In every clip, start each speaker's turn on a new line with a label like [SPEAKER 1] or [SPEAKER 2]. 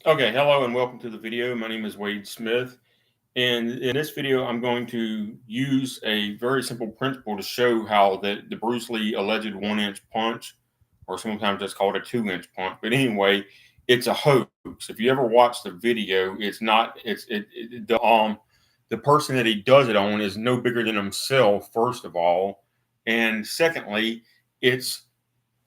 [SPEAKER 1] Okay, hello and welcome to the video. My name is Wade Smith, and in this video, I'm going to use a very simple principle to show how the Bruce Lee alleged 1 inch punch, or sometimes it's called a 2 inch punch. But anyway, it's a hoax. If you ever watch the video, it's not. The person that he does it on is no bigger than himself. First of all, and secondly, it's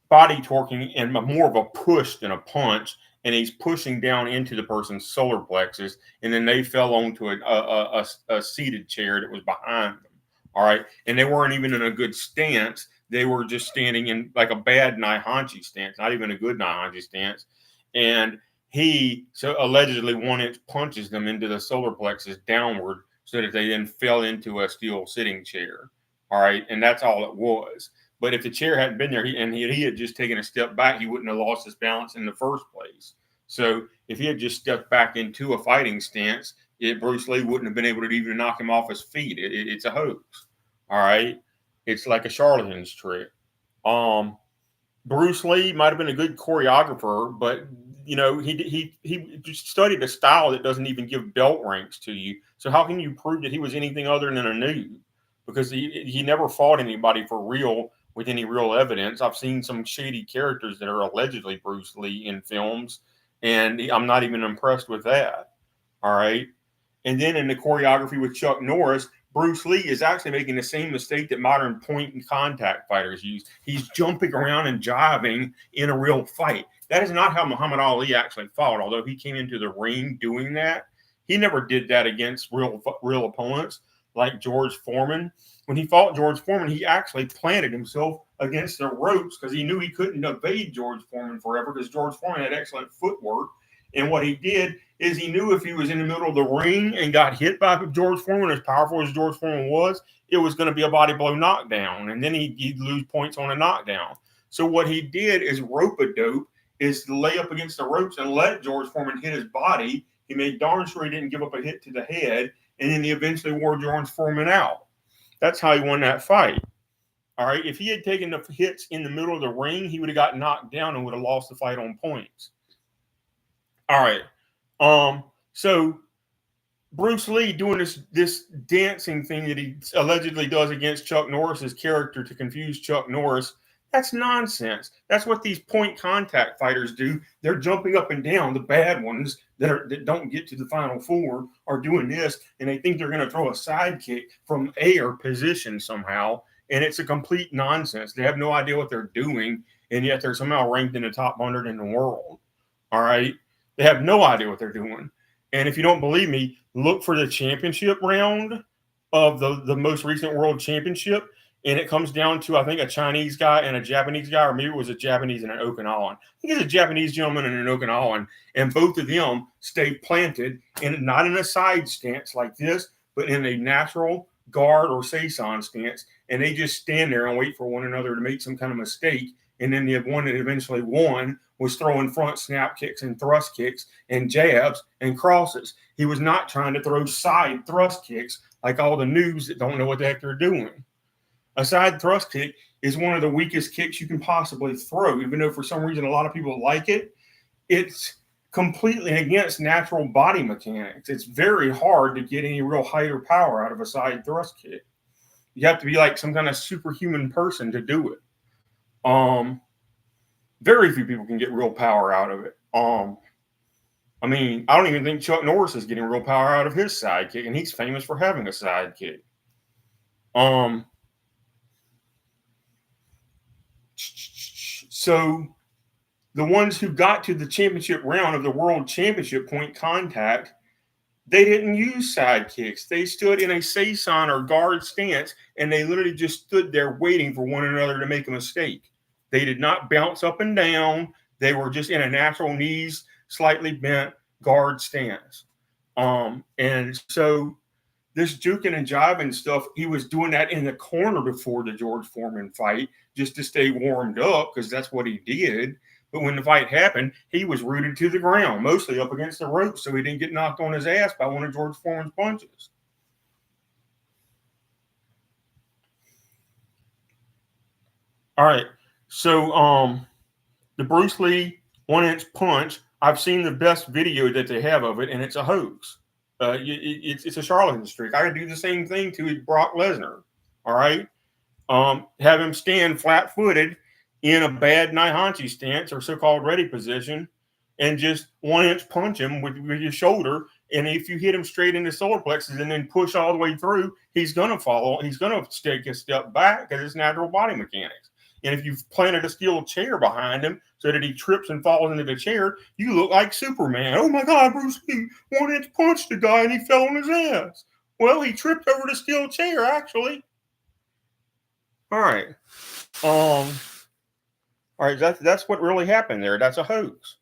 [SPEAKER 1] body torquing and more of a push than a punch, and he's pushing down into the person's solar plexus, and then they fell onto a seated chair that was behind them. All right, and they weren't even in a good stance. They were just standing in like a bad Naihanchi stance, not even a good Naihanchi stance. And he so allegedly 1 inch punches them into the solar plexus downward, so that they then fell into a steel sitting chair. All right, and that's all it was. But if the chair hadn't been there and he had just taken a step back, he wouldn't have lost his balance in the first place. So if he had just stepped back into a fighting stance, Bruce Lee wouldn't have been able to even knock him off his feet. It's a hoax. All right. It's like a charlatan's trick. Bruce Lee might have been a good choreographer, but he just studied a style that doesn't even give belt ranks to you. So how can you prove that he was anything other than a noob? Because he never fought anybody for real with any real evidence. I've seen some shady characters that are allegedly Bruce Lee in films, and I'm not even impressed with that. All right. And then in the choreography with Chuck Norris, Bruce Lee is actually making the same mistake that modern point and contact fighters use. He's jumping around and jiving in a real fight. That is not how Muhammad Ali actually fought, although he came into the ring doing that. He never did that against real opponents like George Foreman. When he fought George Foreman, he actually planted himself against the ropes because he knew he couldn't evade George Foreman forever, because George Foreman had excellent footwork. And what he did is he knew if he was in the middle of the ring and got hit by George Foreman, as powerful as George Foreman was, it was going to be a body blow knockdown. And then he'd lose points on a knockdown. So what he did is rope-a-dope, is lay up against the ropes and let George Foreman hit his body. He made darn sure he didn't give up a hit to the head. And then he eventually wore George Foreman out. That's how he won that fight. All right. If he had taken the hits in the middle of the ring, he would have got knocked down and would have lost the fight on points. All right. So Bruce Lee doing this dancing thing that he allegedly does against Chuck Norris's character to confuse Chuck Norris, that's nonsense. That's what these point contact fighters do. They're jumping up and down. The bad ones that don't get to the final four are doing this, and they think they're going to throw a sidekick from air position somehow, and it's a complete nonsense. They have no idea what they're doing, and yet they're somehow ranked in the top 100 in the world. All right? They have no idea what they're doing. And if you don't believe me, look for the championship round of the most recent world championship. And it comes down to, I think, a Chinese guy and a Japanese guy, or maybe it was a Japanese and an Okinawan. I think it's a Japanese gentleman and an Okinawan, and both of them stay planted, and not in a side stance like this, but in a natural guard or seisan stance, and they just stand there and wait for one another to make some kind of mistake. And then the one that eventually won was throwing front snap kicks and thrust kicks and jabs and crosses. He was not trying to throw side thrust kicks like all the noobs that don't know what the heck they're doing. A side thrust kick is one of the weakest kicks you can possibly throw, even though for some reason a lot of people like it. It's completely against natural body mechanics. It's very hard to get any real height or power out of a side thrust kick. You have to be like some kind of superhuman person to do it. Very few people can get real power out of it. I mean, I don't even think Chuck Norris is getting real power out of his sidekick, and he's famous for having a sidekick. So the ones who got to the championship round of the world championship point contact, they didn't use sidekicks. They stood in a seisan or guard stance, and they literally just stood there waiting for one another to make a mistake. They did not bounce up and down. They were just in a natural knees, slightly bent guard stance. And so this juking and jiving stuff, he was doing that in the corner before the George Foreman fight just to stay warmed up, because that's what he did. But when the fight happened, he was rooted to the ground, mostly up against the ropes, so he didn't get knocked on his ass by one of George Foreman's punches. All right. So the Bruce Lee 1 inch punch I've seen the best video that they have of it, and it's a hoax. It's a charlatan streak. I could do the same thing to Brock Lesnar. All right, have him stand flat-footed in a bad Naihanchi stance or so-called ready position, and just 1-inch punch him with your shoulder. And if you hit him straight in the solar plexus and then push all the way through, he's going to follow. He's going to take a step back because it's natural body mechanics. And if you've planted a steel chair behind him so that he trips and falls into the chair, you look like Superman. Oh my God, Bruce Lee 1-inch punched the guy and he fell on his ass. Well, he tripped over the steel chair, actually. All right. All right, that's what really happened there. That's a hoax.